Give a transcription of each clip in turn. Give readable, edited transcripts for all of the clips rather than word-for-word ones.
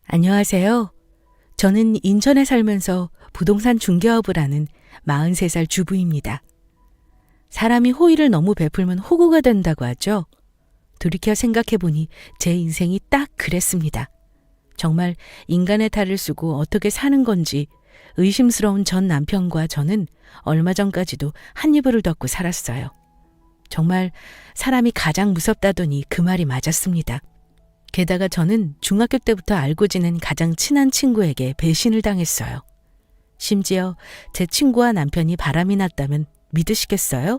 안녕하세요. 저는 인천에 살면서 부동산 중개업을 하는 43살 주부입니다. 사람이 호의를 너무 베풀면 호구가 된다고 하죠. 돌이켜 생각해보니 제 인생이 딱 그랬습니다. 정말 인간의 탈을 쓰고 어떻게 사는 건지 의심스러운 전 남편과 저는 얼마 전까지도 한 이불을 덮고 살았어요. 정말 사람이 가장 무섭다더니 그 말이 맞았습니다. 게다가 저는 중학교 때부터 알고 지낸 가장 친한 친구에게 배신을 당했어요. 심지어 제 친구와 남편이 바람이 났다면 믿으시겠어요?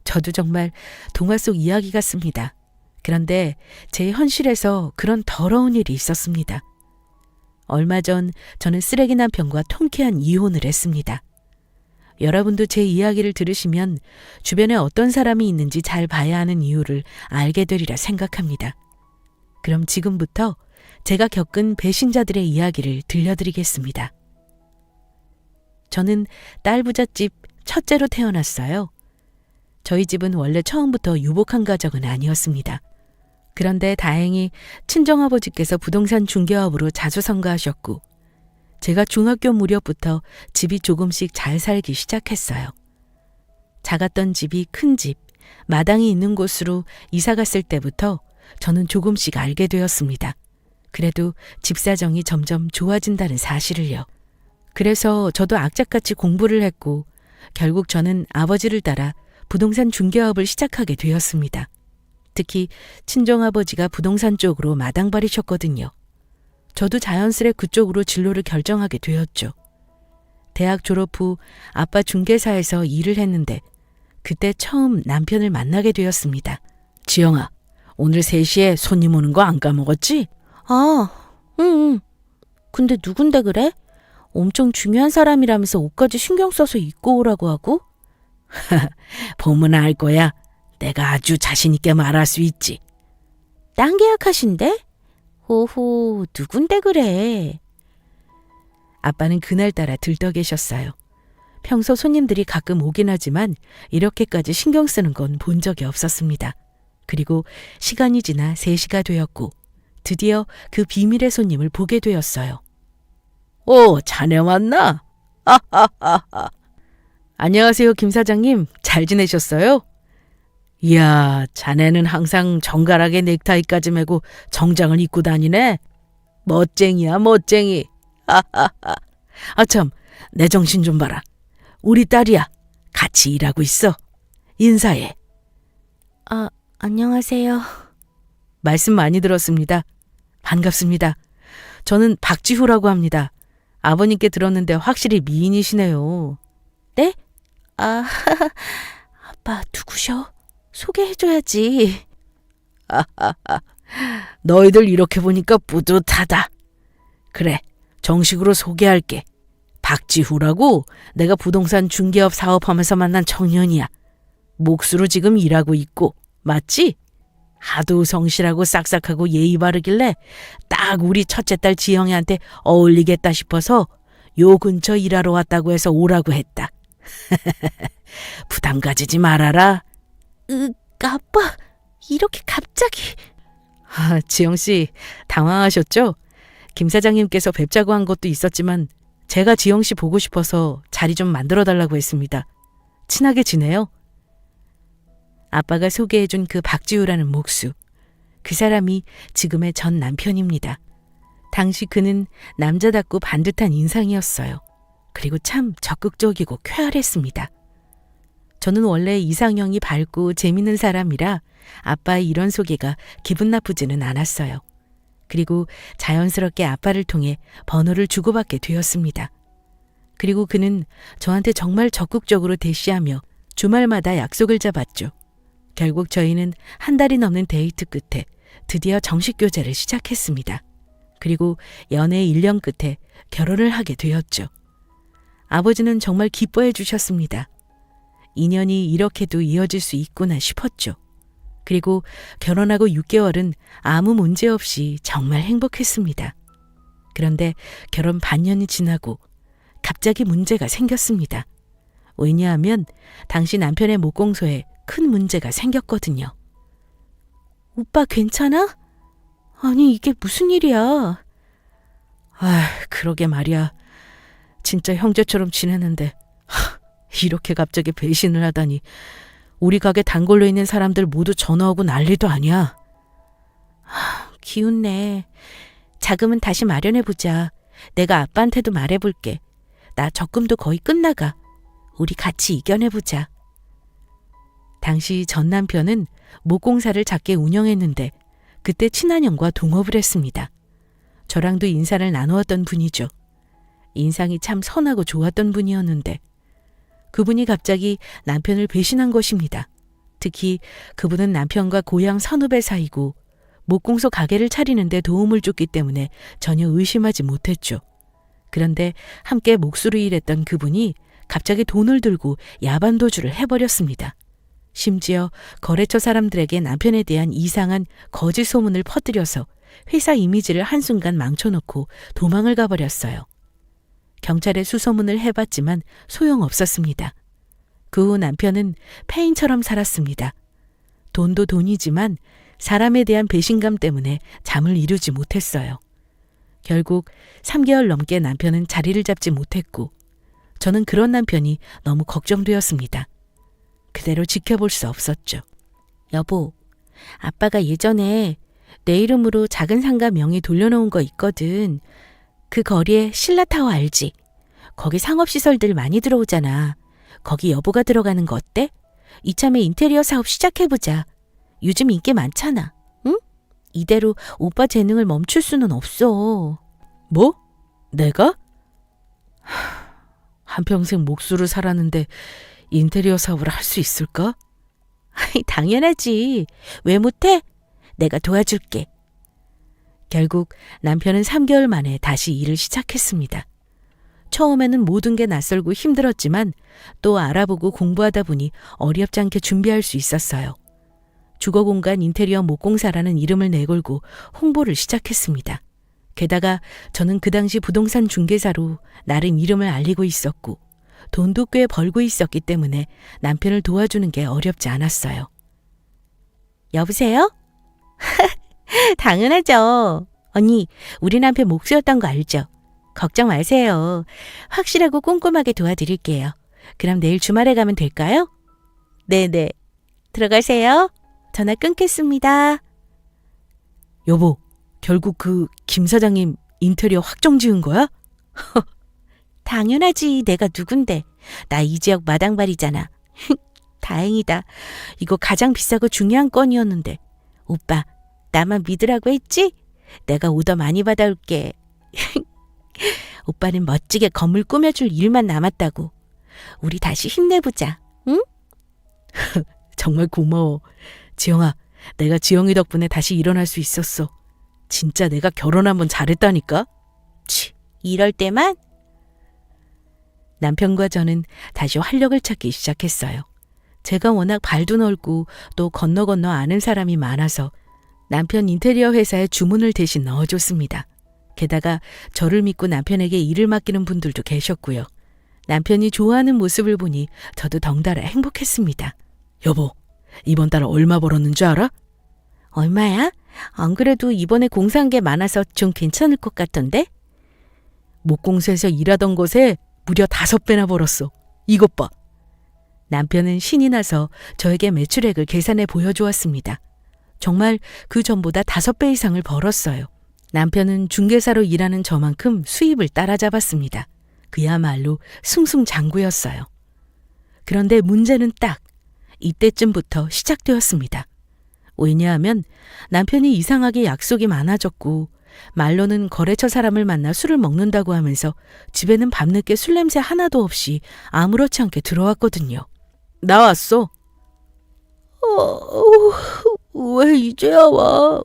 저도 정말 동화 속 이야기 같습니다. 그런데 제 현실에서 그런 더러운 일이 있었습니다. 얼마 전 저는 쓰레기 남편과 통쾌한 이혼을 했습니다. 여러분도 제 이야기를 들으시면 주변에 어떤 사람이 있는지 잘 봐야 하는 이유를 알게 되리라 생각합니다. 그럼 지금부터 제가 겪은 배신자들의 이야기를 들려드리겠습니다. 저는 딸 부잣집 첫째로 태어났어요. 저희 집은 원래 처음부터 유복한 가정은 아니었습니다. 그런데 다행히 친정아버지께서 부동산 중개업으로 자수성가하셨고 제가 중학교 무렵부터 집이 조금씩 잘 살기 시작했어요. 작았던 집이 큰 집, 마당이 있는 곳으로 이사 갔을 때부터 저는 조금씩 알게 되었습니다. 그래도 집 사정이 점점 좋아진다는 사실을요. 그래서 저도 악착같이 공부를 했고 결국 저는 아버지를 따라 부동산 중개업을 시작하게 되었습니다. 특히 친정아버지가 부동산 쪽으로 마당발이셨거든요. 저도 자연스레 그쪽으로 진로를 결정하게 되었죠. 대학 졸업 후 아빠 중개사에서 일을 했는데 그때 처음 남편을 만나게 되었습니다. 지영아, 오늘 3시에 손님 오는 거 안 까먹었지? 응. 근데 누군데 그래? 엄청 중요한 사람이라면서 옷까지 신경 써서 입고 오라고 하고? 보면 알 거야. 내가 아주 자신 있게 말할 수 있지. 딴 계약하신대? 호호, 누군데 그래? 아빠는 그날따라 들떠 계셨어요. 평소 손님들이 가끔 오긴 하지만 이렇게까지 신경 쓰는 건 본 적이 없었습니다. 그리고 시간이 지나 3시가 되었고 드디어 그 비밀의 손님을 보게 되었어요. 오, 자네 왔나? 안녕하세요, 김 사장님. 잘 지내셨어요? 이야, 자네는 항상 정갈하게 넥타이까지 매고 정장을 입고 다니네. 멋쟁이야, 멋쟁이. 참, 내 정신 좀 봐라. 우리 딸이야. 같이 일하고 있어. 인사해. 안녕하세요. 말씀 많이 들었습니다. 반갑습니다. 저는 박지후라고 합니다. 아버님께 들었는데 확실히 미인이시네요. 네? 아빠 누구셔? 소개해줘야지. 너희들 이렇게 보니까 뿌듯하다. 그래, 정식으로 소개할게. 박지후라고 내가 부동산 중개업 사업하면서 만난 청년이야. 몫으로 지금 일하고 있고, 맞지? 하도 성실하고 싹싹하고 예의 바르길래 딱 우리 첫째 딸 지영이한테 어울리겠다 싶어서 요 근처 일하러 왔다고 해서 오라고 했다. 부담 가지지 말아라. 아빠, 이렇게 갑자기. 지영씨, 당황하셨죠? 김 사장님께서 뵙자고 한 것도 있었지만 제가 지영씨 보고 싶어서 자리 좀 만들어달라고 했습니다. 친하게 지내요? 아빠가 소개해준 그 박지우라는 목수. 그 사람이 지금의 전 남편입니다. 당시 그는 남자답고 반듯한 인상이었어요. 그리고 참 적극적이고 쾌활했습니다. 저는 원래 이상형이 밝고 재밌는 사람이라 아빠의 이런 소개가 기분 나쁘지는 않았어요. 그리고 자연스럽게 아빠를 통해 번호를 주고받게 되었습니다. 그리고 그는 저한테 정말 적극적으로 대시하며 주말마다 약속을 잡았죠. 결국 저희는 한 달이 넘는 데이트 끝에 드디어 정식 교제를 시작했습니다. 그리고 연애 1년 끝에 결혼을 하게 되었죠. 아버지는 정말 기뻐해 주셨습니다. 인연이 이렇게도 이어질 수 있구나 싶었죠. 그리고 결혼하고 6개월은 아무 문제 없이 정말 행복했습니다. 그런데 결혼 반년이 지나고 갑자기 문제가 생겼습니다. 왜냐하면 당시 남편의 목공소에 큰 문제가 생겼거든요. 오빠 괜찮아? 아니, 이게 무슨 일이야? 그러게 말이야. 진짜 형제처럼 지내는데 이렇게 갑자기 배신을 하다니. 우리 가게 단골로 있는 사람들 모두 전화오고 난리도 아니야. 기운내. 자금은 다시 마련해보자. 내가 아빠한테도 말해볼게. 나 적금도 거의 끝나가. 우리 같이 이겨내보자. 당시 전 남편은 목공사를 작게 운영했는데 그때 친한 형과 동업을 했습니다. 저랑도 인사를 나누었던 분이죠. 인상이 참 선하고 좋았던 분이었는데 그분이 갑자기 남편을 배신한 것입니다. 특히 그분은 남편과 고향 선후배 사이고 목공소 가게를 차리는데 도움을 줬기 때문에 전혀 의심하지 못했죠. 그런데 함께 몫으로 일했던 그분이 갑자기 돈을 들고 야반도주를 해버렸습니다. 심지어 거래처 사람들에게 남편에 대한 이상한 거짓 소문을 퍼뜨려서 회사 이미지를 한순간 망쳐놓고 도망을 가버렸어요. 경찰에 수소문을 해봤지만 소용없었습니다. 그 후 남편은 폐인처럼 살았습니다. 돈도 돈이지만 사람에 대한 배신감 때문에 잠을 이루지 못했어요. 결국 3개월 넘게 남편은 자리를 잡지 못했고 저는 그런 남편이 너무 걱정되었습니다. 그대로 지켜볼 수 없었죠. 여보, 아빠가 예전에 내 이름으로 작은 상가 명의 돌려놓은 거 있거든. 그 거리에 신라타워 알지? 거기 상업시설들 많이 들어오잖아. 거기 여보가 들어가는 거 어때? 이참에 인테리어 사업 시작해보자. 요즘 인기 많잖아. 응? 이대로 오빠 재능을 멈출 수는 없어. 뭐? 내가? 한평생 목수를 살았는데 인테리어 사업을 할 수 있을까? 당연하지. 왜 못해? 내가 도와줄게. 결국 남편은 3개월 만에 다시 일을 시작했습니다. 처음에는 모든 게 낯설고 힘들었지만 또 알아보고 공부하다 보니 어렵지 않게 준비할 수 있었어요. 주거공간 인테리어 목공사라는 이름을 내걸고 홍보를 시작했습니다. 게다가 저는 그 당시 부동산 중개사로 나름 이름을 알리고 있었고 돈도 꽤 벌고 있었기 때문에 남편을 도와주는 게 어렵지 않았어요. 여보세요? 당연하죠. 언니, 우리 남편 목수였던 거 알죠? 걱정 마세요. 확실하고 꼼꼼하게 도와드릴게요. 그럼 내일 주말에 가면 될까요? 네네. 들어가세요. 전화 끊겠습니다. 여보, 결국 그 김 사장님 인테리어 확정 지은 거야? 당연하지. 내가 누군데. 나 이 지역 마당발이잖아. 다행이다. 이거 가장 비싸고 중요한 건이었는데. 오빠, 나만 믿으라고 했지? 내가 오더 많이 받아올게. 오빠는 멋지게 건물 꾸며줄 일만 남았다고. 우리 다시 힘내보자. 응? 정말 고마워. 지영아, 내가 지영이 덕분에 다시 일어날 수 있었어. 진짜 내가 결혼 한번 잘했다니까? 이럴 때만? 남편과 저는 다시 활력을 찾기 시작했어요. 제가 워낙 발도 넓고 또 건너 아는 사람이 많아서 남편 인테리어 회사에 주문을 대신 넣어줬습니다. 게다가 저를 믿고 남편에게 일을 맡기는 분들도 계셨고요. 남편이 좋아하는 모습을 보니 저도 덩달아 행복했습니다. 여보, 이번 달 얼마 벌었는 줄 알아? 얼마야? 안 그래도 이번에 공사한 게 많아서 좀 괜찮을 것 같던데? 목공소에서 일하던 것에 무려 5배나 벌었어. 이것 봐. 남편은 신이 나서 저에게 매출액을 계산해 보여주었습니다. 정말 그 전보다 5배 이상을 벌었어요. 남편은 중개사로 일하는 저만큼 수입을 따라잡았습니다. 그야말로 승승장구였어요. 그런데 문제는 딱 이때쯤부터 시작되었습니다. 왜냐하면 남편이 이상하게 약속이 많아졌고 말로는 거래처 사람을 만나 술을 먹는다고 하면서 집에는 밤늦게 술 냄새 하나도 없이 아무렇지 않게 들어왔거든요. 나왔어. 왜 이제야 와?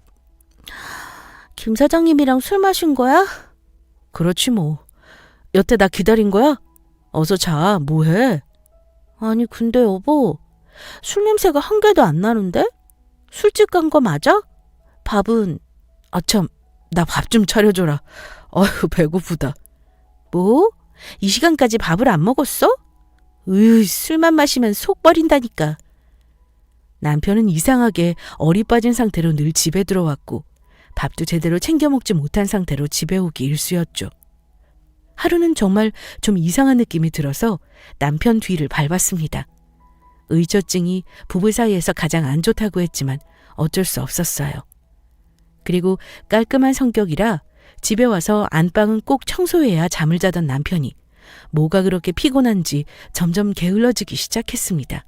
김 사장님이랑 술 마신 거야? 그렇지 뭐. 여태 나 기다린 거야? 어서 자, 뭐해? 아니 근데 여보, 술 냄새가 한 개도 안 나는데? 술집 간 거 맞아? 밥은? 아참, 나 밥 좀 차려줘라. 어휴, 배고프다. 뭐? 이 시간까지 밥을 안 먹었어? 술만 마시면 속 버린다니까. 남편은 이상하게 얼이 빠진 상태로 늘 집에 들어왔고 밥도 제대로 챙겨 먹지 못한 상태로 집에 오기 일쑤였죠. 하루는 정말 좀 이상한 느낌이 들어서 남편 뒤를 밟았습니다. 의처증이 부부 사이에서 가장 안 좋다고 했지만 어쩔 수 없었어요. 그리고 깔끔한 성격이라 집에 와서 안방은 꼭 청소해야 잠을 자던 남편이 뭐가 그렇게 피곤한지 점점 게을러지기 시작했습니다.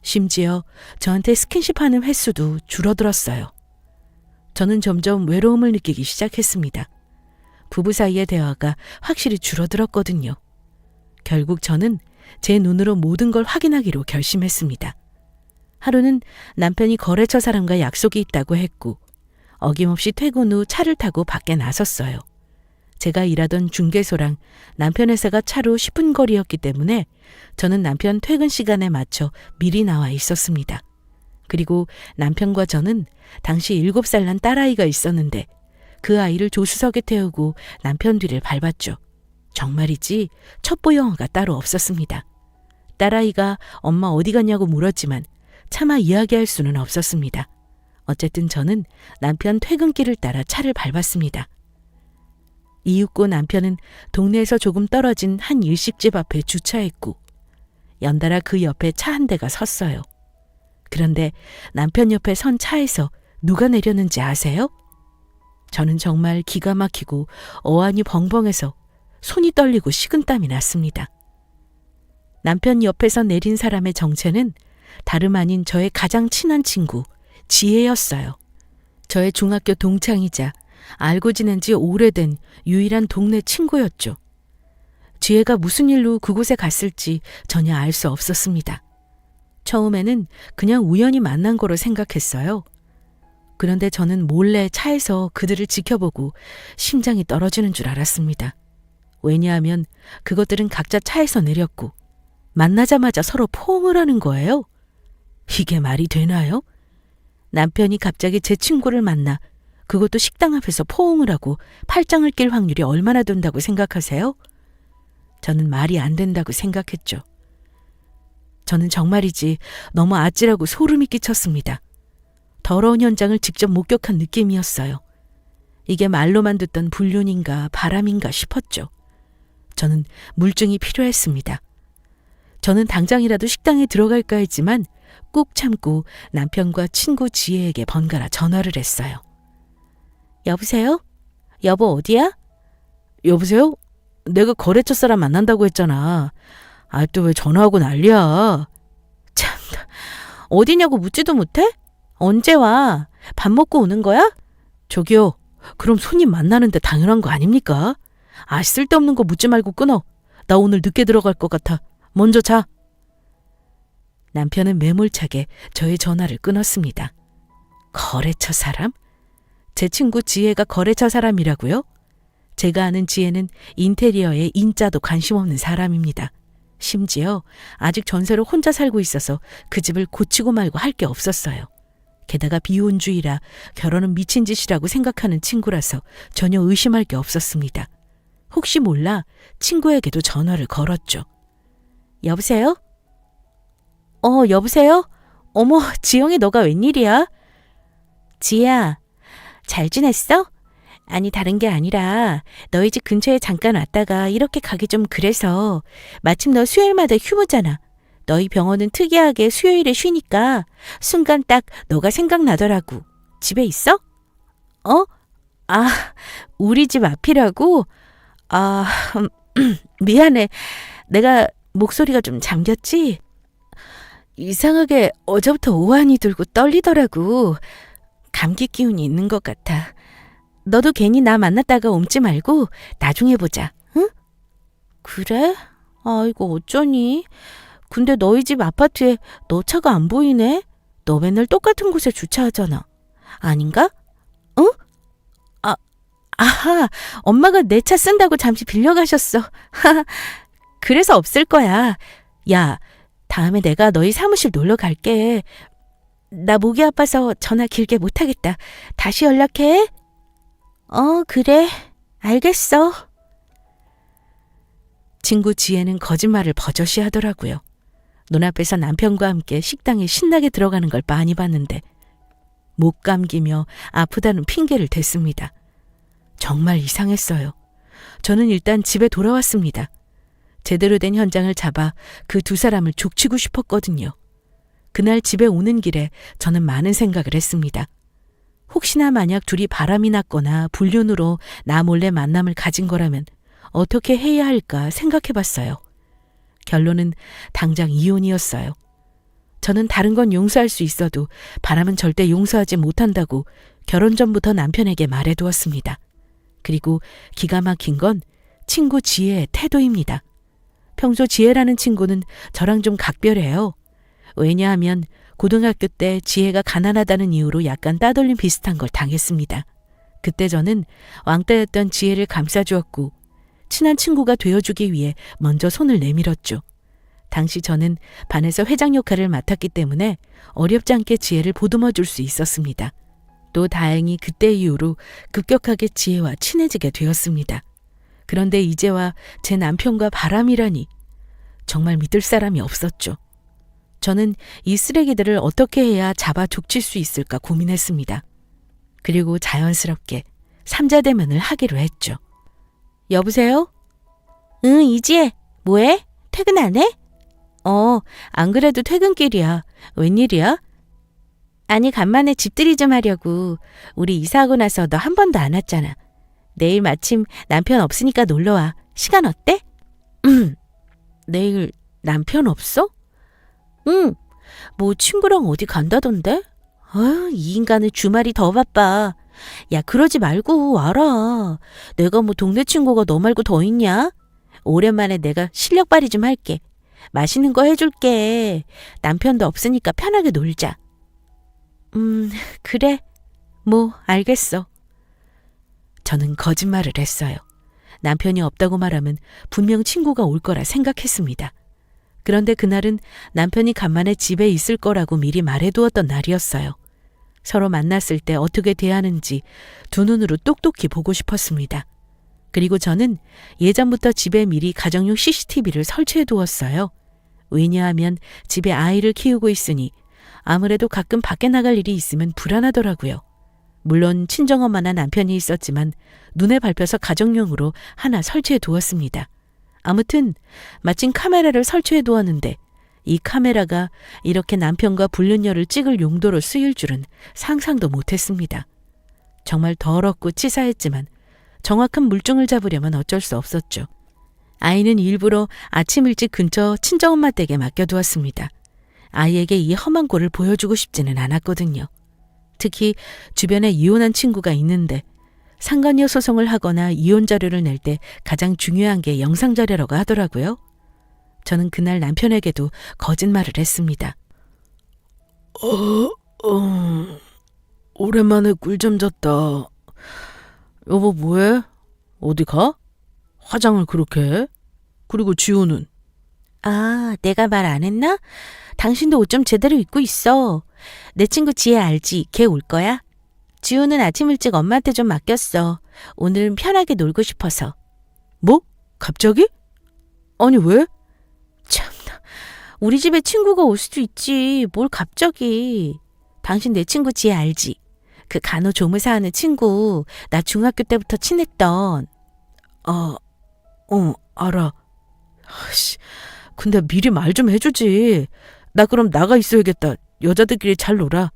심지어 저한테 스킨십하는 횟수도 줄어들었어요. 저는 점점 외로움을 느끼기 시작했습니다. 부부 사이의 대화가 확실히 줄어들었거든요. 결국 저는 제 눈으로 모든 걸 확인하기로 결심했습니다. 하루는 남편이 거래처 사람과 약속이 있다고 했고 어김없이 퇴근 후 차를 타고 밖에 나섰어요. 제가 일하던 중개소랑 남편 회사가 차로 10분 거리였기 때문에 저는 남편 퇴근 시간에 맞춰 미리 나와 있었습니다. 그리고 남편과 저는 당시 7살 난 딸아이가 있었는데 그 아이를 조수석에 태우고 남편 뒤를 밟았죠. 정말이지 첩보 영어가 따로 없었습니다. 딸아이가 엄마 어디 갔냐고 물었지만 차마 이야기할 수는 없었습니다. 어쨌든 저는 남편 퇴근길을 따라 차를 밟았습니다. 이윽고 남편은 동네에서 조금 떨어진 한 일식집 앞에 주차했고 연달아 그 옆에 차 한 대가 섰어요. 그런데 남편 옆에 선 차에서 누가 내렸는지 아세요? 저는 정말 기가 막히고 어안이 벙벙해서 손이 떨리고 식은땀이 났습니다. 남편 옆에서 내린 사람의 정체는 다름 아닌 저의 가장 친한 친구 지혜였어요. 저의 중학교 동창이자 알고 지낸 지 오래된 유일한 동네 친구였죠. 지혜가 무슨 일로 그곳에 갔을지 전혀 알 수 없었습니다. 처음에는 그냥 우연히 만난 거로 생각했어요. 그런데 저는 몰래 차에서 그들을 지켜보고 심장이 떨어지는 줄 알았습니다. 왜냐하면 그것들은 각자 차에서 내렸고 만나자마자 서로 포옹을 하는 거예요. 이게 말이 되나요? 남편이 갑자기 제 친구를 만나 그것도 식당 앞에서 포옹을 하고 팔짱을 낄 확률이 얼마나 된다고 생각하세요? 저는 말이 안 된다고 생각했죠. 저는 정말이지 너무 아찔하고 소름이 끼쳤습니다. 더러운 현장을 직접 목격한 느낌이었어요. 이게 말로만 듣던 불륜인가 바람인가 싶었죠. 저는 물증이 필요했습니다. 저는 당장이라도 식당에 들어갈까 했지만 꾹 참고 남편과 친구 지혜에게 번갈아 전화를 했어요. 여보세요? 여보 어디야? 여보세요? 내가 거래처 사람 만난다고 했잖아. 또 왜 전화하고 난리야? 참, 어디냐고 묻지도 못해? 언제 와? 밥 먹고 오는 거야? 저기요, 그럼 손님 만나는데 당연한 거 아닙니까? 쓸데없는 거 묻지 말고 끊어. 나 오늘 늦게 들어갈 것 같아. 먼저 자. 남편은 매몰차게 저의 전화를 끊었습니다. 거래처 사람? 제 친구 지혜가 거래처 사람이라고요? 제가 아는 지혜는 인테리어에 인자도 관심 없는 사람입니다. 심지어 아직 전세로 혼자 살고 있어서 그 집을 고치고 말고 할 게 없었어요. 게다가 비혼주의라 결혼은 미친 짓이라고 생각하는 친구라서 전혀 의심할 게 없었습니다. 혹시 몰라 친구에게도 전화를 걸었죠. 여보세요? 여보세요? 어머, 지영이 너가 웬일이야? 지혜야, 잘 지냈어? 아니 다른 게 아니라 너희 집 근처에 잠깐 왔다가 이렇게 가기 좀 그래서 마침 너 수요일마다 휴무잖아. 너희 병원은 특이하게 수요일에 쉬니까 순간 딱 너가 생각나더라고. 집에 있어? 우리 집 앞이라고? 미안해. 내가 목소리가 좀 잠겼지? 이상하게 어제부터 오한이 들고 떨리더라고. 감기 기운이 있는 것 같아. 너도 괜히 나 만났다가 옮지 말고 나중에 보자, 응? 그래? 이거 어쩌니? 근데 너희 집 아파트에 너 차가 안 보이네? 너 맨날 똑같은 곳에 주차하잖아. 아닌가? 응? 아하, 엄마가 내 차 쓴다고 잠시 빌려가셨어. 그래서 없을 거야. 야, 다음에 내가 너희 사무실 놀러 갈게. 나 목이 아파서 전화 길게 못하겠다. 다시 연락해. 그래. 알겠어. 친구 지혜는 거짓말을 버젓이 하더라고요. 눈앞에서 남편과 함께 식당에 신나게 들어가는 걸 많이 봤는데 목 감기며 아프다는 핑계를 댔습니다. 정말 이상했어요. 저는 일단 집에 돌아왔습니다. 제대로 된 현장을 잡아 그 두 사람을 족치고 싶었거든요. 그날 집에 오는 길에 저는 많은 생각을 했습니다. 혹시나 만약 둘이 바람이 났거나 불륜으로 나 몰래 만남을 가진 거라면 어떻게 해야 할까 생각해 봤어요. 결론은 당장 이혼이었어요. 저는 다른 건 용서할 수 있어도 바람은 절대 용서하지 못한다고 결혼 전부터 남편에게 말해두었습니다. 그리고 기가 막힌 건 친구 지혜의 태도입니다. 평소 지혜라는 친구는 저랑 좀 각별해요. 왜냐하면 고등학교 때 지혜가 가난하다는 이유로 약간 따돌림 비슷한 걸 당했습니다. 그때 저는 왕따였던 지혜를 감싸주었고 친한 친구가 되어주기 위해 먼저 손을 내밀었죠. 당시 저는 반에서 회장 역할을 맡았기 때문에 어렵지 않게 지혜를 보듬어 줄 수 있었습니다. 또 다행히 그때 이후로 급격하게 지혜와 친해지게 되었습니다. 그런데 이제와 제 남편과 바람이라니 정말 믿을 사람이 없었죠. 저는 이 쓰레기들을 어떻게 해야 잡아 족칠 수 있을까 고민했습니다. 그리고 자연스럽게 삼자대면을 하기로 했죠. 여보세요? 응, 이지혜. 뭐해? 퇴근 안 해? 안 그래도 퇴근길이야. 웬일이야? 아니, 간만에 집들이 좀 하려고. 우리 이사하고 나서 너 한 번도 안 왔잖아. 내일 마침 남편 없으니까 놀러와. 시간 어때? 내일 남편 없어? 응. 뭐 친구랑 어디 간다던데? 아유, 이 인간은 주말이 더 바빠. 야, 그러지 말고 와라. 내가 뭐 동네 친구가 너 말고 더 있냐? 오랜만에 내가 실력 발휘 좀 할게. 맛있는 거 해줄게. 남편도 없으니까 편하게 놀자. 그래. 뭐 알겠어. 저는 거짓말을 했어요. 남편이 없다고 말하면 분명 친구가 올 거라 생각했습니다. 그런데 그날은 남편이 간만에 집에 있을 거라고 미리 말해두었던 날이었어요. 서로 만났을 때 어떻게 대하는지 두 눈으로 똑똑히 보고 싶었습니다. 그리고 저는 예전부터 집에 미리 가정용 CCTV를 설치해 두었어요. 왜냐하면 집에 아이를 키우고 있으니 아무래도 가끔 밖에 나갈 일이 있으면 불안하더라고요. 물론 친정엄마나 남편이 있었지만 눈에 밟혀서 가정용으로 하나 설치해 두었습니다. 아무튼 마침 카메라를 설치해 두었는데 이 카메라가 이렇게 남편과 불륜녀를 찍을 용도로 쓰일 줄은 상상도 못했습니다. 정말 더럽고 치사했지만 정확한 물증을 잡으려면 어쩔 수 없었죠. 아이는 일부러 아침 일찍 근처 친정엄마 댁에 맡겨두었습니다. 아이에게 이 험한 꼴을 보여주고 싶지는 않았거든요. 특히 주변에 이혼한 친구가 있는데 상간녀 소송을 하거나 이혼 자료를 낼 때 가장 중요한 게 영상 자료라고 하더라고요. 저는 그날 남편에게도 거짓말을 했습니다. 오랜만에 꿀 좀 잤다. 여보 뭐해? 어디 가? 화장을 그렇게 해? 그리고 지호는? 아, 내가 말 안 했나? 당신도 옷 좀 제대로 입고 있어. 내 친구 지혜 알지? 걔 올 거야? 지우는 아침 일찍 엄마한테 좀 맡겼어. 오늘은 편하게 놀고 싶어서. 뭐? 갑자기? 아니 왜? 참나, 우리 집에 친구가 올 수도 있지. 뭘 갑자기. 당신 내 친구 지혜 알지? 그 간호조무사 하는 친구. 나 중학교 때부터 친했던. 알아. 아씨, 근데 미리 말 좀 해주지. 나 그럼 나가 있어야겠다. 여자들끼리 잘 놀아.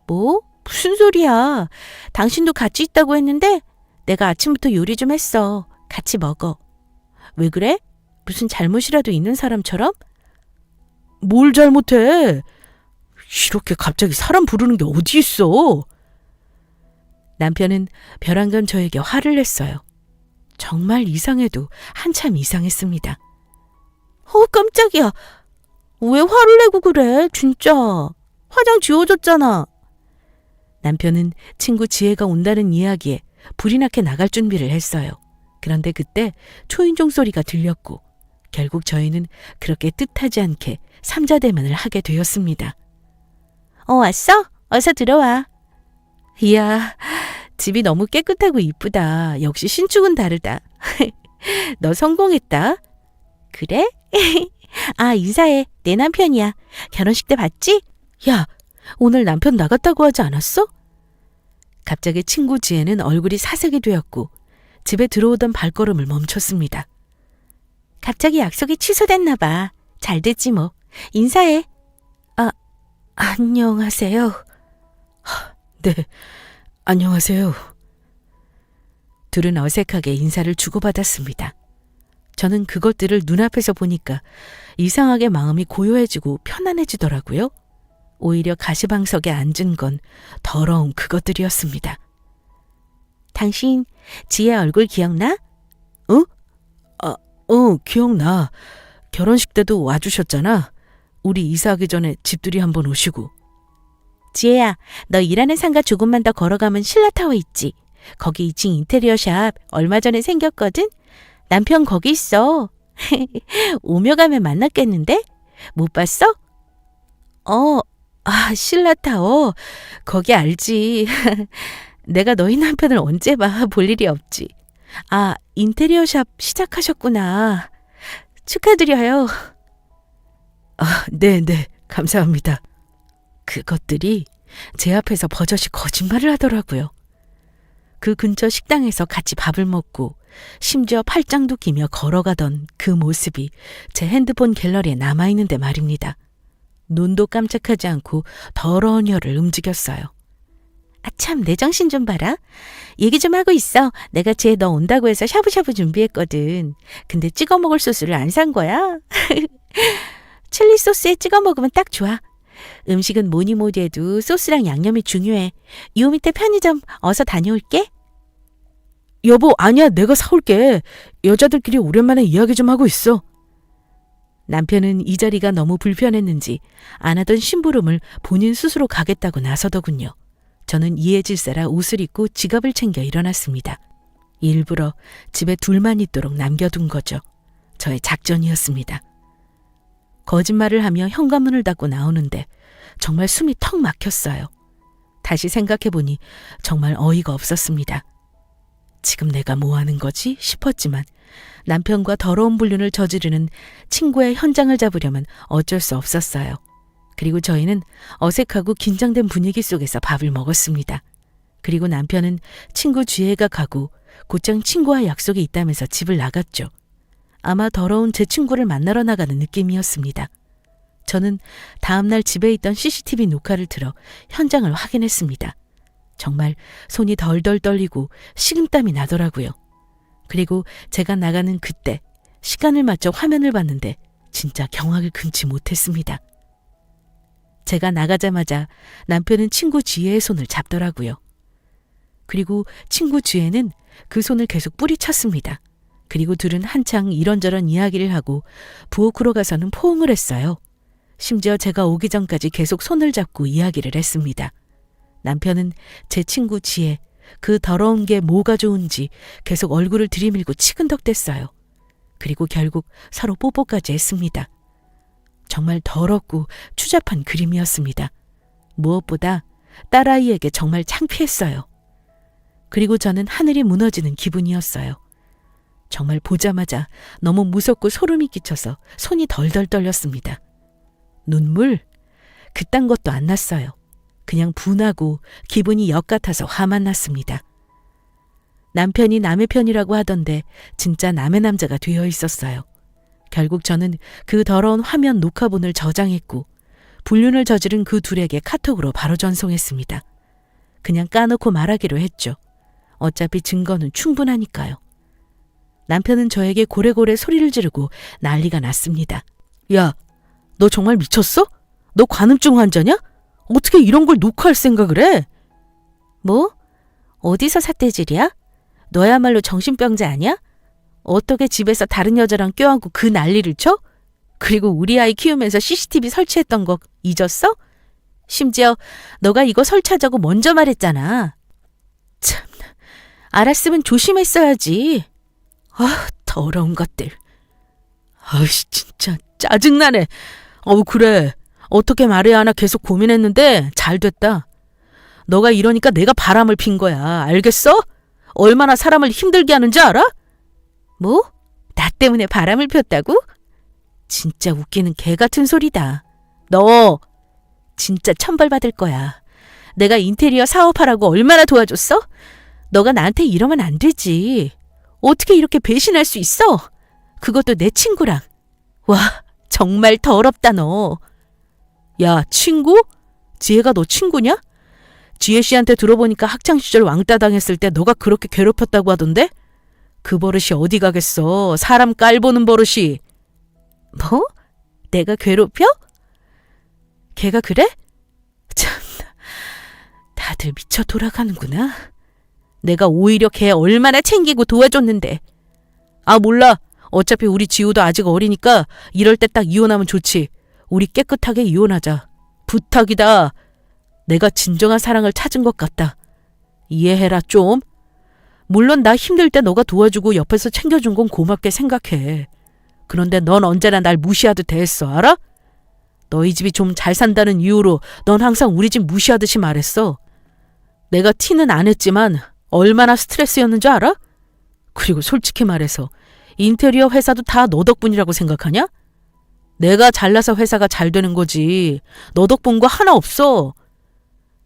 뭐? 무슨 소리야. 당신도 같이 있다고 했는데 내가 아침부터 요리 좀 했어. 같이 먹어. 왜 그래? 무슨 잘못이라도 있는 사람처럼? 뭘 잘못해? 이렇게 갑자기 사람 부르는 게 어디 있어? 남편은 벼랑간 저에게 화를 냈어요. 정말 이상해도 한참 이상했습니다. 깜짝이야. 왜 화를 내고 그래? 진짜. 화장 지워줬잖아. 남편은 친구 지혜가 온다는 이야기에 불이 나게 나갈 준비를 했어요. 그런데 그때 초인종 소리가 들렸고 결국 저희는 그렇게 뜻하지 않게 삼자대면을 하게 되었습니다. 왔어? 어서 들어와. 이야, 집이 너무 깨끗하고 이쁘다. 역시 신축은 다르다. 너 성공했다. 그래? 아, 인사해. 내 남편이야. 결혼식 때 봤지? 야, 오늘 남편 나갔다고 하지 않았어? 갑자기 친구 지혜는 얼굴이 사색이 되었고 집에 들어오던 발걸음을 멈췄습니다. 갑자기 약속이 취소됐나 봐. 잘 됐지 뭐. 인사해. 안녕하세요. 네, 안녕하세요. 둘은 어색하게 인사를 주고받았습니다. 저는 그것들을 눈앞에서 보니까 이상하게 마음이 고요해지고 편안해지더라고요. 오히려 가시방석에 앉은 건 더러운 그것들이었습니다. 당신 지혜 얼굴 기억나? 기억나. 결혼식 때도 와주셨잖아. 우리 이사하기 전에 집들이 한번 오시고. 지혜야, 너 일하는 상가 조금만 더 걸어가면 신라타워 있지. 거기 2층 인테리어 샵 얼마 전에 생겼거든? 남편 거기 있어. 오며 가면 만났겠는데? 못 봤어? 신라타워. 거기 알지. 내가 너희 남편을 언제 봐. 볼 일이 없지. 인테리어 샵 시작하셨구나. 축하드려요. 네, 감사합니다. 그것들이 제 앞에서 버젓이 거짓말을 하더라고요. 그 근처 식당에서 같이 밥을 먹고 심지어 팔짱도 끼며 걸어가던 그 모습이 제 핸드폰 갤러리에 남아있는데 말입니다. 눈도 깜짝하지 않고 더러운 혀를 움직였어요. 참, 내 정신 좀 봐라. 얘기 좀 하고 있어. 내가 쟤 너 온다고 해서 샤브샤브 준비했거든. 근데 찍어 먹을 소스를 안 산 거야. 칠리 소스에 찍어 먹으면 딱 좋아. 음식은 뭐니 뭐니 해도 소스랑 양념이 중요해. 요 밑에 편의점 어서 다녀올게. 여보, 아니야. 내가 사올게. 여자들끼리 오랜만에 이야기 좀 하고 있어. 남편은 이 자리가 너무 불편했는지 안 하던 심부름을 본인 스스로 가겠다고 나서더군요. 저는 이에 질세라 옷을 입고 지갑을 챙겨 일어났습니다. 일부러 집에 둘만 있도록 남겨둔 거죠. 저의 작전이었습니다. 거짓말을 하며 현관문을 닫고 나오는데 정말 숨이 턱 막혔어요. 다시 생각해보니 정말 어이가 없었습니다. 지금 내가 뭐 하는 거지 싶었지만 남편과 더러운 불륜을 저지르는 친구의 현장을 잡으려면 어쩔 수 없었어요. 그리고 저희는 어색하고 긴장된 분위기 속에서 밥을 먹었습니다. 그리고 남편은 친구 지혜가 가고 곧장 친구와 약속이 있다면서 집을 나갔죠. 아마 더러운 제 친구를 만나러 나가는 느낌이었습니다. 저는 다음날 집에 있던 CCTV 녹화를 틀어 현장을 확인했습니다. 정말 손이 덜덜 떨리고 식은땀이 나더라고요. 그리고 제가 나가는 그때 시간을 맞춰 화면을 봤는데 진짜 경악을 금치 못했습니다. 제가 나가자마자 남편은 친구 지혜의 손을 잡더라고요. 그리고 친구 지혜는 그 손을 계속 뿌리쳤습니다. 그리고 둘은 한창 이런저런 이야기를 하고 부엌으로 가서는 포옹을 했어요. 심지어 제가 오기 전까지 계속 손을 잡고 이야기를 했습니다. 남편은 제 친구 지혜, 그 더러운 게 뭐가 좋은지 계속 얼굴을 들이밀고 치근덕댔어요. 그리고 결국 서로 뽀뽀까지 했습니다. 정말 더럽고 추잡한 그림이었습니다. 무엇보다 딸아이에게 정말 창피했어요. 그리고 저는 하늘이 무너지는 기분이었어요. 정말 보자마자 너무 무섭고 소름이 끼쳐서 손이 덜덜 떨렸습니다. 눈물? 그딴 것도 안 났어요. 그냥 분하고 기분이 역 같아서 화만 났습니다. 남편이 남의 편이라고 하던데 진짜 남의 남자가 되어 있었어요. 결국 저는 그 더러운 화면 녹화본을 저장했고 불륜을 저지른 그 둘에게 카톡으로 바로 전송했습니다. 그냥 까놓고 말하기로 했죠. 어차피 증거는 충분하니까요. 남편은 저에게 고래고래 소리를 지르고 난리가 났습니다. 야, 너 정말 미쳤어? 너 관음증 환자냐? 어떻게 이런 걸 녹화할 생각을 해? 뭐? 어디서 삿대질이야? 너야말로 정신병자 아니야? 어떻게 집에서 다른 여자랑 껴안고 그 난리를 쳐? 그리고 우리 아이 키우면서 CCTV 설치했던 거 잊었어? 심지어 너가 이거 설치하자고 먼저 말했잖아. 참, 알았으면 조심했어야지. 더러운 것들. 아이씨, 진짜 짜증나네. 그래. 어떻게 말해야 하나 계속 고민했는데 잘 됐다. 너가 이러니까 내가 바람을 핀 거야. 알겠어? 얼마나 사람을 힘들게 하는지 알아? 뭐? 나 때문에 바람을 폈다고? 진짜 웃기는 개 같은 소리다. 너 진짜 천벌 받을 거야. 내가 인테리어 사업하라고 얼마나 도와줬어? 너가 나한테 이러면 안 되지. 어떻게 이렇게 배신할 수 있어? 그것도 내 친구랑. 와, 정말 더럽다 너. 야, 친구? 지혜가 너 친구냐? 지혜 씨한테 들어보니까 학창시절 왕따 당했을 때 너가 그렇게 괴롭혔다고 하던데? 그 버릇이 어디 가겠어. 사람 깔보는 버릇이. 뭐? 내가 괴롭혀? 걔가 그래? 참나, 다들 미쳐 돌아가는구나. 내가 오히려 걔 얼마나 챙기고 도와줬는데. 아, 몰라. 어차피 우리 지우도 아직 어리니까 이럴 때 딱 이혼하면 좋지. 우리 깨끗하게 이혼하자. 부탁이다. 내가 진정한 사랑을 찾은 것 같다. 이해해라 좀. 물론 나 힘들 때 너가 도와주고 옆에서 챙겨준 건 고맙게 생각해. 그런데 넌 언제나 날 무시하듯 대했어. 알아? 너희 집이 좀 잘 산다는 이유로 넌 항상 우리 집 무시하듯이 말했어. 내가 티는 안 했지만 얼마나 스트레스였는 줄 알아? 그리고 솔직히 말해서 인테리어 회사도 다 너 덕분이라고 생각하냐? 내가 잘나서 회사가 잘 되는 거지. 너 덕분 거 하나 없어.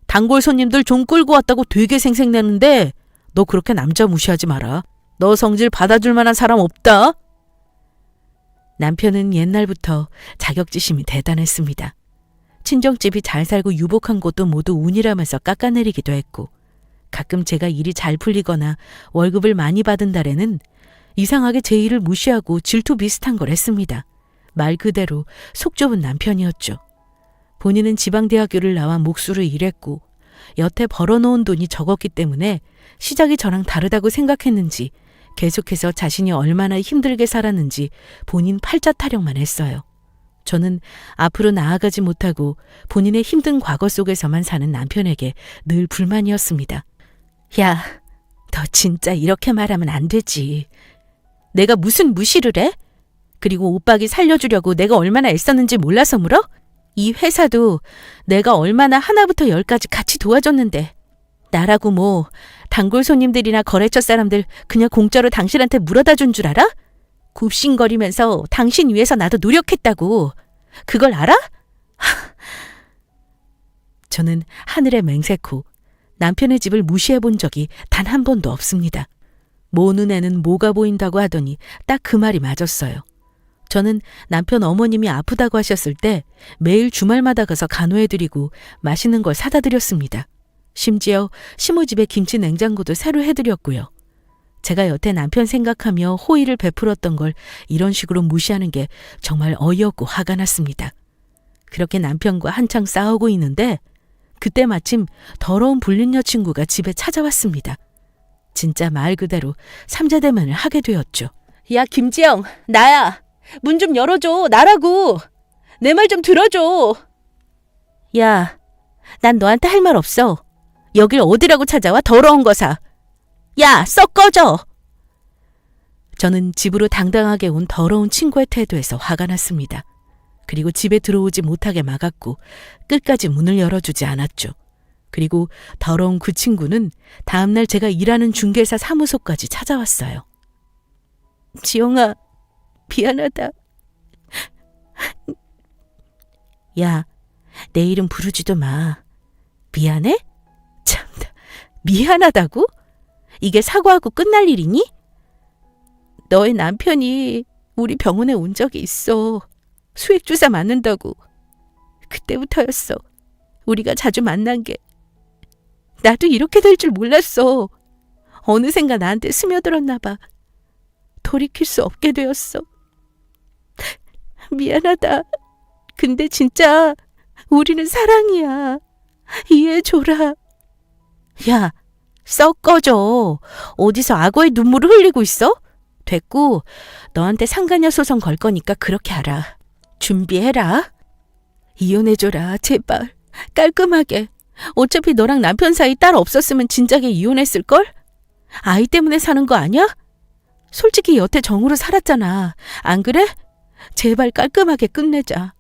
단골 손님들 좀 끌고 왔다고 되게 생색내는데 너 그렇게 남자 무시하지 마라. 너 성질 받아줄 만한 사람 없다. 남편은 옛날부터 자격지심이 대단했습니다. 친정집이 잘 살고 유복한 곳도 모두 운이라면서 깎아내리기도 했고, 가끔 제가 일이 잘 풀리거나 월급을 많이 받은 달에는 이상하게 제 일을 무시하고 질투 비슷한 걸 했습니다. 말 그대로 속 좁은 남편이었죠. 본인은 지방대학교를 나와 몫으로 일했고 여태 벌어놓은 돈이 적었기 때문에 시작이 저랑 다르다고 생각했는지 계속해서 자신이 얼마나 힘들게 살았는지 본인 팔자 타령만 했어요. 저는 앞으로 나아가지 못하고 본인의 힘든 과거 속에서만 사는 남편에게 늘 불만이었습니다. 야, 너 진짜 이렇게 말하면 안 되지. 내가 무슨 무시를 해? 그리고 오빠기 살려주려고 내가 얼마나 애썼는지 몰라서 물어? 이 회사도 내가 얼마나 하나부터 열까지 같이 도와줬는데 나라고 뭐 단골 손님들이나 거래처 사람들 그냥 공짜로 당신한테 물어다 준 줄 알아? 굽신거리면서 당신 위해서 나도 노력했다고. 그걸 알아? 저는 하늘에 맹세코 남편의 집을 무시해 본 적이 단 한 번도 없습니다. 모 눈에는 뭐가 보인다고 하더니 딱 그 말이 맞았어요. 저는 남편 어머님이 아프다고 하셨을 때 매일 주말마다 가서 간호해드리고 맛있는 걸 사다 드렸습니다. 심지어 시모집에 김치 냉장고도 새로 해드렸고요. 제가 여태 남편 생각하며 호의를 베풀었던 걸 이런 식으로 무시하는 게 정말 어이없고 화가 났습니다. 그렇게 남편과 한창 싸우고 있는데 그때 마침 더러운 불륜 여친구가 집에 찾아왔습니다. 진짜 말 그대로 삼자대면을 하게 되었죠. 야, 김지영, 나야. 문 좀 열어줘. 나라고. 내 말 좀 들어줘. 야, 난 너한테 할 말 없어. 여길 어디라고 찾아와, 더러운 거사. 야, 썩 꺼져. 저는 집으로 당당하게 온 더러운 친구의 태도에서 화가 났습니다. 그리고 집에 들어오지 못하게 막았고 끝까지 문을 열어주지 않았죠. 그리고 더러운 그 친구는 다음날 제가 일하는 중개사 사무소까지 찾아왔어요. 지영아, 미안하다. 야, 내 이름 부르지도 마. 미안해? 참나, 미안하다고? 이게 사과하고 끝날 일이니? 너의 남편이 우리 병원에 온 적이 있어. 수액주사 맞는다고. 그때부터였어. 우리가 자주 만난 게. 나도 이렇게 될 줄 몰랐어. 어느샌가 나한테 스며들었나 봐. 돌이킬 수 없게 되었어. 미안하다. 근데 진짜 우리는 사랑이야. 이해해줘라. 야, 썩 꺼져. 어디서 악어의 눈물을 흘리고 있어? 됐고, 너한테 상간녀 소송 걸 거니까 그렇게 알아. 준비해라. 이혼해줘라, 제발. 깔끔하게. 어차피 너랑 남편 사이 딸 없었으면 진작에 이혼했을걸? 아이 때문에 사는 거 아니야? 솔직히 여태 정으로 살았잖아. 안 그래? 제발 깔끔하게 끝내자.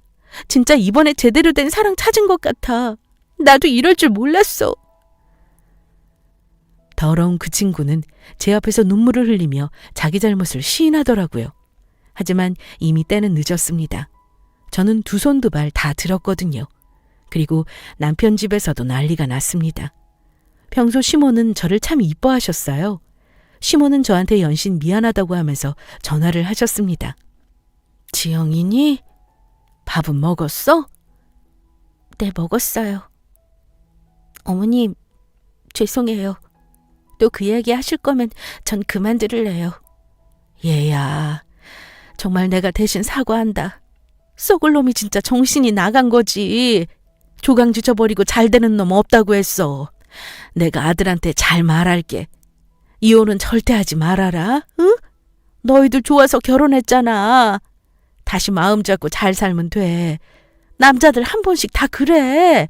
진짜 이번에 제대로 된 사랑 찾은 것 같아. 나도 이럴 줄 몰랐어. 더러운 그 친구는 제 앞에서 눈물을 흘리며 자기 잘못을 시인하더라고요. 하지만 이미 때는 늦었습니다. 저는 두 손 두 발 다 들었거든요. 그리고 남편 집에서도 난리가 났습니다. 평소 시모는 저를 참 이뻐하셨어요. 시모는 저한테 연신 미안하다고 하면서 전화를 하셨습니다. 지영이니? 밥은 먹었어? 네, 먹었어요. 어머님, 죄송해요. 또 그 얘기 하실 거면 전 그만 들을래요. 얘야, 정말 내가 대신 사과한다. 썩을 놈이 진짜 정신이 나간 거지. 조강지 쳐버리고 잘 되는 놈 없다고 했어. 내가 아들한테 잘 말할게. 이혼은 절대 하지 말아라. 응? 너희들 좋아서 결혼했잖아. 다시 마음 잡고 잘 살면 돼. 남자들 한 번씩 다 그래.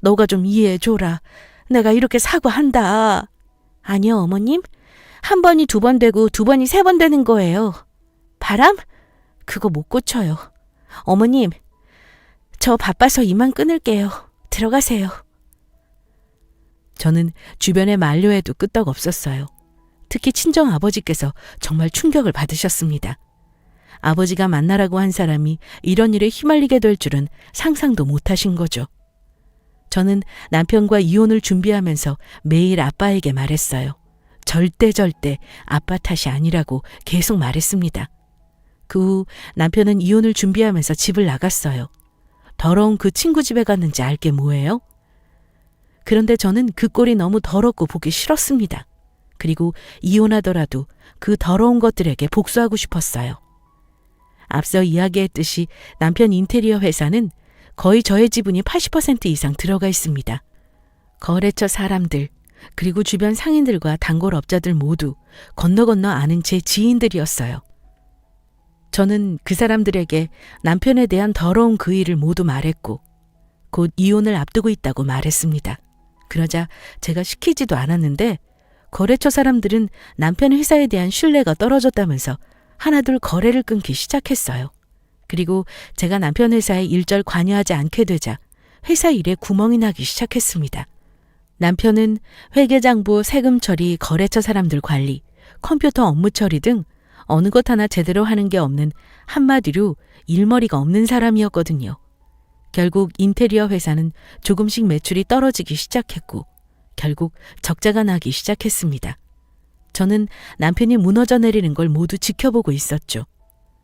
너가 좀 이해해줘라. 내가 이렇게 사과한다. 아니요, 어머님. 한 번이 두 번 되고 두 번이 세 번 되는 거예요. 바람? 그거 못 고쳐요. 어머님, 저 바빠서 이만 끊을게요. 들어가세요. 저는 주변에 만류해도 끄떡없었어요. 특히 친정아버지께서 정말 충격을 받으셨습니다. 아버지가 만나라고 한 사람이 이런 일에 휘말리게 될 줄은 상상도 못하신 거죠. 저는 남편과 이혼을 준비하면서 매일 아빠에게 말했어요. 절대 아빠 탓이 아니라고 계속 말했습니다. 그 후 남편은 이혼을 준비하면서 집을 나갔어요. 더러운 그 친구 집에 갔는지 알게 뭐예요? 그런데 저는 그 꼴이 너무 더럽고 보기 싫었습니다. 그리고 이혼하더라도 그 더러운 것들에게 복수하고 싶었어요. 앞서 이야기했듯이 남편 인테리어 회사는 거의 저의 지분이 80% 이상 들어가 있습니다. 거래처 사람들, 그리고 주변 상인들과 단골업자들 모두 건너 아는 제 지인들이었어요. 저는 그 사람들에게 남편에 대한 더러운 그 일을 모두 말했고 곧 이혼을 앞두고 있다고 말했습니다. 그러자 제가 시키지도 않았는데 거래처 사람들은 남편 회사에 대한 신뢰가 떨어졌다면서 하나둘 거래를 끊기 시작했어요. 그리고 제가 남편 회사에 일절 관여하지 않게 되자 회사 일에 구멍이 나기 시작했습니다. 남편은 회계장부, 세금 처리, 거래처 사람들 관리, 컴퓨터 업무 처리 등 어느 것 하나 제대로 하는 게 없는 한마디로 일머리가 없는 사람이었거든요. 결국 인테리어 회사는 조금씩 매출이 떨어지기 시작했고 결국 적자가 나기 시작했습니다. 저는 남편이 무너져 내리는 걸 모두 지켜보고 있었죠.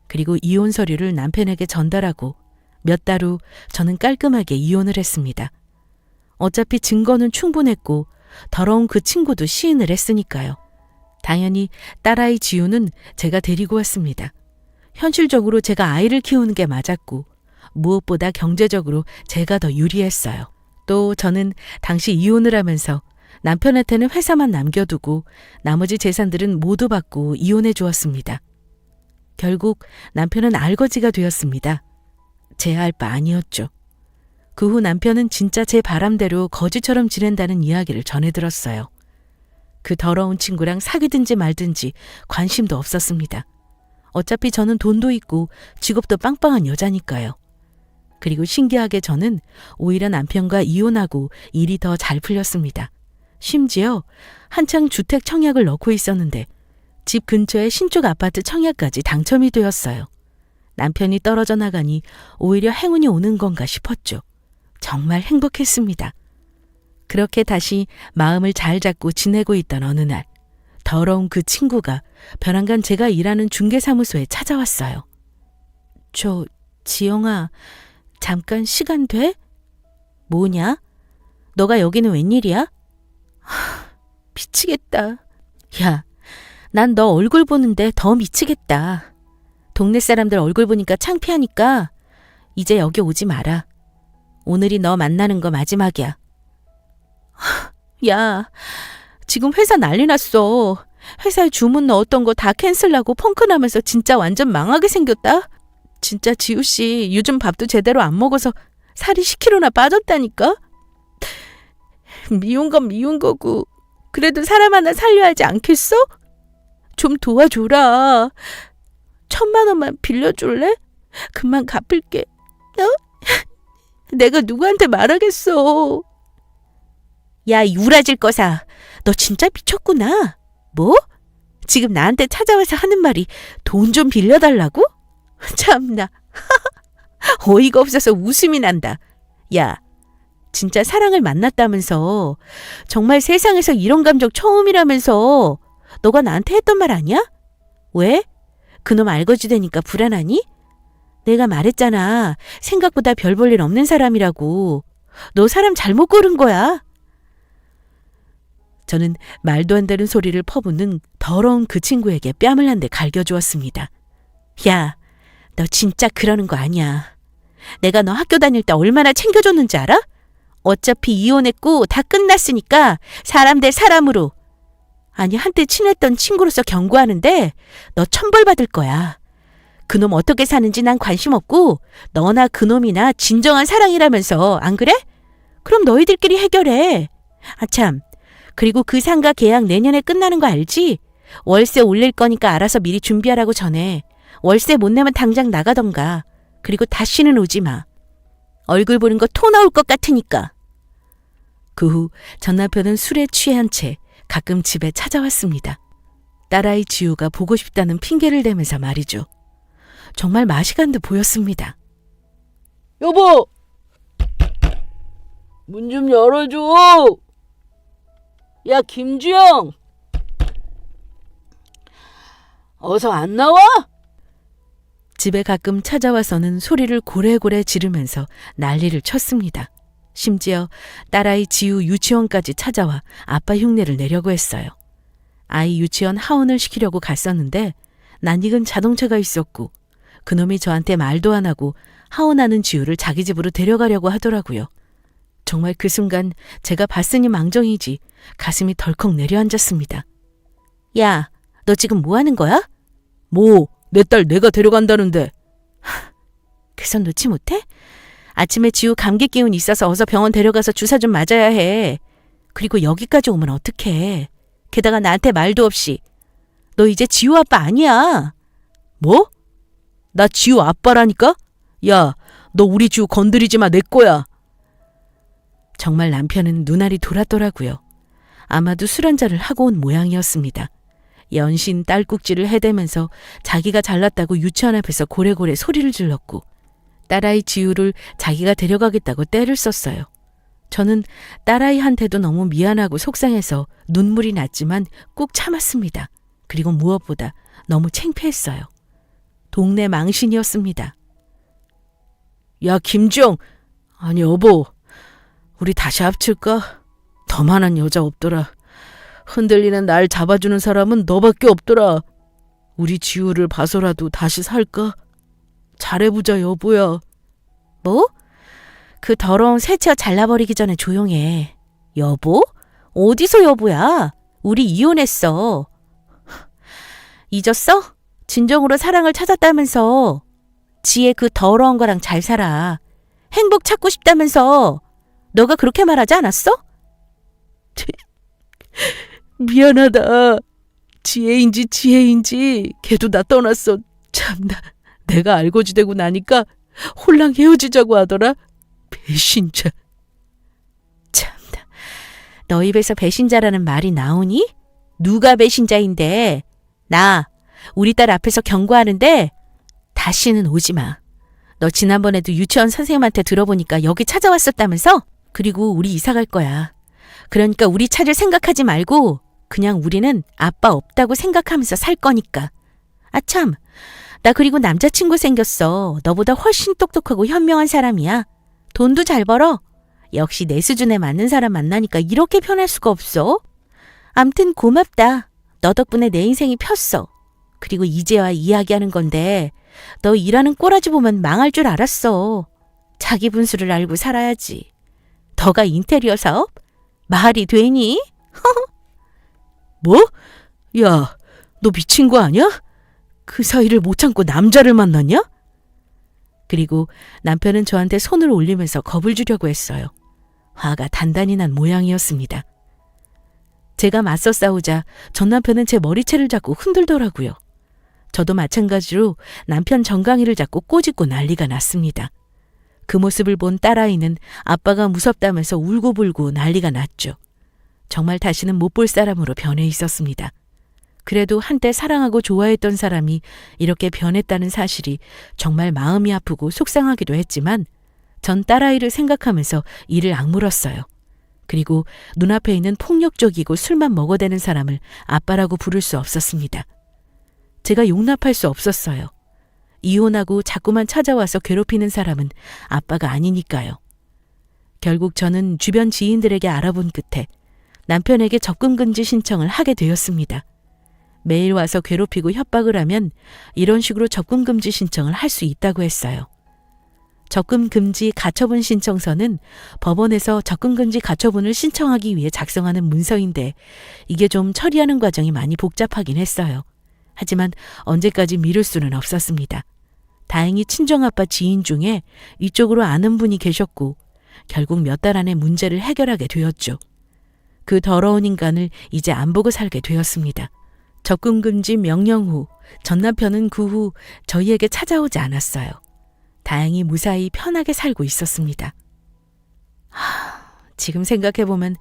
그리고 이혼 서류를 남편에게 전달하고 몇 달 후 저는 깔끔하게 이혼을 했습니다. 어차피 증거는 충분했고 더러운 그 친구도 시인을 했으니까요. 당연히 딸아이 지우는 제가 데리고 왔습니다. 현실적으로 제가 아이를 키우는 게 맞았고 무엇보다 경제적으로 제가 더 유리했어요. 또 저는 당시 이혼을 하면서 남편한테는 회사만 남겨두고 나머지 재산들은 모두 받고 이혼해 주었습니다. 결국 남편은 알거지가 되었습니다. 제 할 바 아니었죠. 그 후 남편은 진짜 제 바람대로 거지처럼 지낸다는 이야기를 전해 들었어요. 그 더러운 친구랑 사귀든지 말든지 관심도 없었습니다. 어차피 저는 돈도 있고 직업도 빵빵한 여자니까요. 그리고 신기하게 저는 오히려 남편과 이혼하고 일이 더 잘 풀렸습니다. 심지어 한창 주택 청약을 넣고 있었는데 집 근처에 신축 아파트 청약까지 당첨이 되었어요. 남편이 떨어져 나가니 오히려 행운이 오는 건가 싶었죠. 정말 행복했습니다. 그렇게 다시 마음을 잘 잡고 지내고 있던 어느 날 더러운 그 친구가 벼랑간 제가 일하는 중개사무소에 찾아왔어요. 지영아, 잠깐 시간 돼? 뭐냐? 너가 여기는 웬일이야? 미치겠다. 야, 난 너 얼굴 보는데 더 미치겠다. 동네 사람들 얼굴 보니까 창피하니까 이제 여기 오지 마라. 오늘이 너 만나는 거 마지막이야. 야, 지금 회사 난리 났어. 회사에 주문 넣었던 거 다 캔슬하고 펑크나면서 진짜 완전 망하게 생겼다. 진짜 지우씨 요즘 밥도 제대로 안 먹어서 살이 10kg나 빠졌다니까. 미운 건 미운 거고 그래도 사람 하나 살려야 하지 않겠어? 좀 도와줘라. 1,000,000원만 빌려줄래? 금방 갚을게. 내가 누구한테 말하겠어. 야, 이 우라질 거사. 너 진짜 미쳤구나. 뭐? 지금 나한테 찾아와서 하는 말이 돈 좀 빌려달라고? 참나. 어이가 없어서 웃음이 난다. 야, 진짜 사랑을 만났다면서. 정말 세상에서 이런 감정 처음이라면서. 너가 나한테 했던 말 아니야? 왜? 그놈 알거지되니까 불안하니? 내가 말했잖아. 생각보다 별 볼 일 없는 사람이라고. 너 사람 잘못 고른 거야. 저는 말도 안 되는 소리를 퍼붓는 더러운 그 친구에게 뺨을 한 대 갈겨주었습니다. 야, 너 진짜 그러는 거 아니야. 내가 너 학교 다닐 때 얼마나 챙겨줬는지 알아? 어차피 이혼했고 다 끝났으니까 사람 대 사람으로. 아니, 한때 친했던 친구로서 경고하는데 너 천벌 받을 거야. 그놈 어떻게 사는지 난 관심 없고 너나 그놈이나 진정한 사랑이라면서. 안 그래? 그럼 너희들끼리 해결해. 아참, 그리고 그 상가 계약 내년에 끝나는 거 알지? 월세 올릴 거니까 알아서 미리 준비하라고 전해. 월세 못 내면 당장 나가던가. 그리고 다시는 오지 마. 얼굴 보는 거 토 나올 것 같으니까. 그 후 전 남편은 술에 취한 채 가끔 집에 찾아왔습니다. 딸아이 지우가 보고 싶다는 핑계를 대면서 말이죠. 정말 맛이 간 듯 보였습니다. 여보! 문 좀 열어줘! 야, 김주영! 어서 안 나와? 집에 가끔 찾아와서는 소리를 고래고래 지르면서 난리를 쳤습니다. 심지어 딸아이 지우 유치원까지 찾아와 아빠 흉내를 내려고 했어요. 아이 유치원 하원을 시키려고 갔었는데 낯익은 자동차가 있었고 그놈이 저한테 말도 안 하고 하원하는 지우를 자기 집으로 데려가려고 하더라고요. 정말 그 순간 제가 봤으니 망정이지 가슴이 덜컥 내려앉았습니다. 야, 너 지금 뭐 하는 거야? 뭐, 내 딸 내가 데려간다는데. 그 손 놓지 못해? 아침에 지우 감기 기운 있어서 어서 병원 데려가서 주사 좀 맞아야 해. 그리고 여기까지 오면 어떡해. 게다가 나한테 말도 없이. 너 이제 지우 아빠 아니야. 뭐? 나 지우 아빠라니까? 야, 너 우리 지우 건드리지 마, 내 거야. 정말 남편은 눈알이 돌았더라고요. 아마도 술 한잔을 하고 온 모양이었습니다. 연신 딸꾹질을 해대면서 자기가 잘났다고 유치원 앞에서 고래고래 소리를 질렀고 딸아이 지우를 자기가 데려가겠다고 떼를 썼어요. 저는 딸아이한테도 너무 미안하고 속상해서 눈물이 났지만 꾹 참았습니다. 그리고 무엇보다 너무 창피했어요. 동네 망신이었습니다. 야, 김주영! 아니, 여보. 우리 다시 합칠까? 더 많은 여자 없더라. 흔들리는 날 잡아주는 사람은 너밖에 없더라. 우리 지우를 봐서라도 다시 살까? 잘해보자, 여보야. 뭐? 그 더러운 새치어 잘라버리기 전에 조용해. 여보? 어디서 여보야? 우리 이혼했어. 잊었어? 진정으로 사랑을 찾았다면서. 지혜 그 더러운 거랑 잘 살아. 행복 찾고 싶다면서. 너가 그렇게 말하지 않았어? 미안하다. 지혜인지 걔도 나 떠났어. 참나, 내가 알고지되고 나니까 홀랑 헤어지자고 하더라. 배신자. 참나, 너 입에서 배신자라는 말이 나오니? 누가 배신자인데? 나 우리 딸 앞에서 경고하는데 다시는 오지 마. 너 지난번에도 유치원 선생님한테 들어보니까 여기 찾아왔었다면서? 그리고 우리 이사 갈 거야. 그러니까 우리 찾을 생각하지 말고 그냥 우리는 아빠 없다고 생각하면서 살 거니까. 아참, 나 그리고 남자친구 생겼어. 너보다 훨씬 똑똑하고 현명한 사람이야. 돈도 잘 벌어. 역시 내 수준에 맞는 사람 만나니까 이렇게 편할 수가 없어. 암튼 고맙다. 너 덕분에 내 인생이 폈어. 그리고 이제와 이야기하는 건데 너 일하는 꼬라지 보면 망할 줄 알았어. 자기 분수를 알고 살아야지. 너가 인테리어 사업? 말이 되니? 뭐? 야, 너 미친 거 아니야? 그 사이를 못 참고 남자를 만났냐? 그리고 남편은 저한테 손을 올리면서 겁을 주려고 했어요. 화가 단단히 난 모양이었습니다. 제가 맞서 싸우자 전 남편은 제 머리채를 잡고 흔들더라고요. 저도 마찬가지로 남편 정강이를 잡고 꼬집고 난리가 났습니다. 그 모습을 본 딸아이는 아빠가 무섭다면서 울고불고 난리가 났죠. 정말 다시는 못 볼 사람으로 변해 있었습니다. 그래도 한때 사랑하고 좋아했던 사람이 이렇게 변했다는 사실이 정말 마음이 아프고 속상하기도 했지만 전 딸아이를 생각하면서 이를 악물었어요. 그리고 눈앞에 있는 폭력적이고 술만 먹어대는 사람을 아빠라고 부를 수 없었습니다. 제가 용납할 수 없었어요. 이혼하고 자꾸만 찾아와서 괴롭히는 사람은 아빠가 아니니까요. 결국 저는 주변 지인들에게 알아본 끝에 남편에게 접근금지 신청을 하게 되었습니다. 매일 와서 괴롭히고 협박을 하면 이런 식으로 접근금지 신청을 할 수 있다고 했어요. 접근금지 가처분 신청서는 법원에서 접근금지 가처분을 신청하기 위해 작성하는 문서인데 이게 좀 처리하는 과정이 많이 복잡하긴 했어요. 하지만 언제까지 미룰 수는 없었습니다. 다행히 친정아빠 지인 중에 이쪽으로 아는 분이 계셨고 결국 몇 달 안에 문제를 해결하게 되었죠. 그 더러운 인간을 이제 안 보고 살게 되었습니다. 접근금지 명령 후 전 남편은 그 후 저희에게 찾아오지 않았어요. 다행히 무사히 편하게 살고 있었습니다. 지금 생각해보면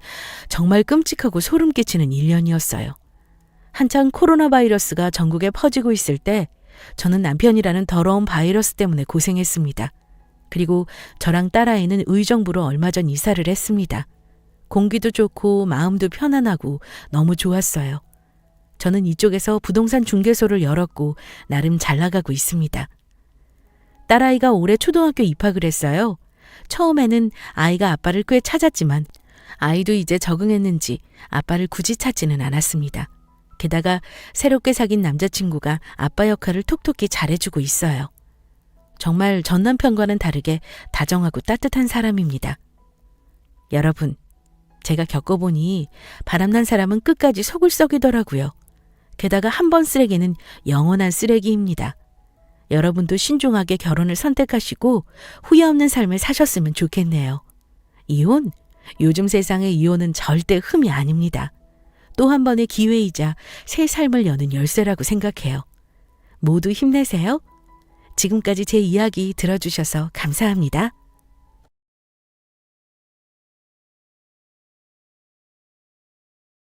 정말 끔찍하고 소름 끼치는 1년이었어요. 한창 코로나 바이러스가 전국에 퍼지고 있을 때 저는 남편이라는 더러운 바이러스 때문에 고생했습니다. 그리고 저랑 딸아이는 의정부로 얼마 전 이사를 했습니다. 공기도 좋고 마음도 편안하고 너무 좋았어요. 저는 이쪽에서 부동산 중개소를 열었고 나름 잘 나가고 있습니다. 딸아이가 올해 초등학교 입학을 했어요. 처음에는 아이가 아빠를 꽤 찾았지만 아이도 이제 적응했는지 아빠를 굳이 찾지는 않았습니다. 게다가 새롭게 사귄 남자친구가 아빠 역할을 톡톡히 잘해주고 있어요. 정말 전 남편과는 다르게 다정하고 따뜻한 사람입니다. 여러분, 제가 겪어보니 바람난 사람은 끝까지 속을 썩이더라고요. 게다가 한 번 쓰레기는 영원한 쓰레기입니다. 여러분도 신중하게 결혼을 선택하시고 후회 없는 삶을 사셨으면 좋겠네요. 이혼? 요즘 세상의 이혼은 절대 흠이 아닙니다. 또 한 번의 기회이자 새 삶을 여는 열쇠라고 생각해요. 모두 힘내세요. 지금까지 제 이야기 들어주셔서 감사합니다.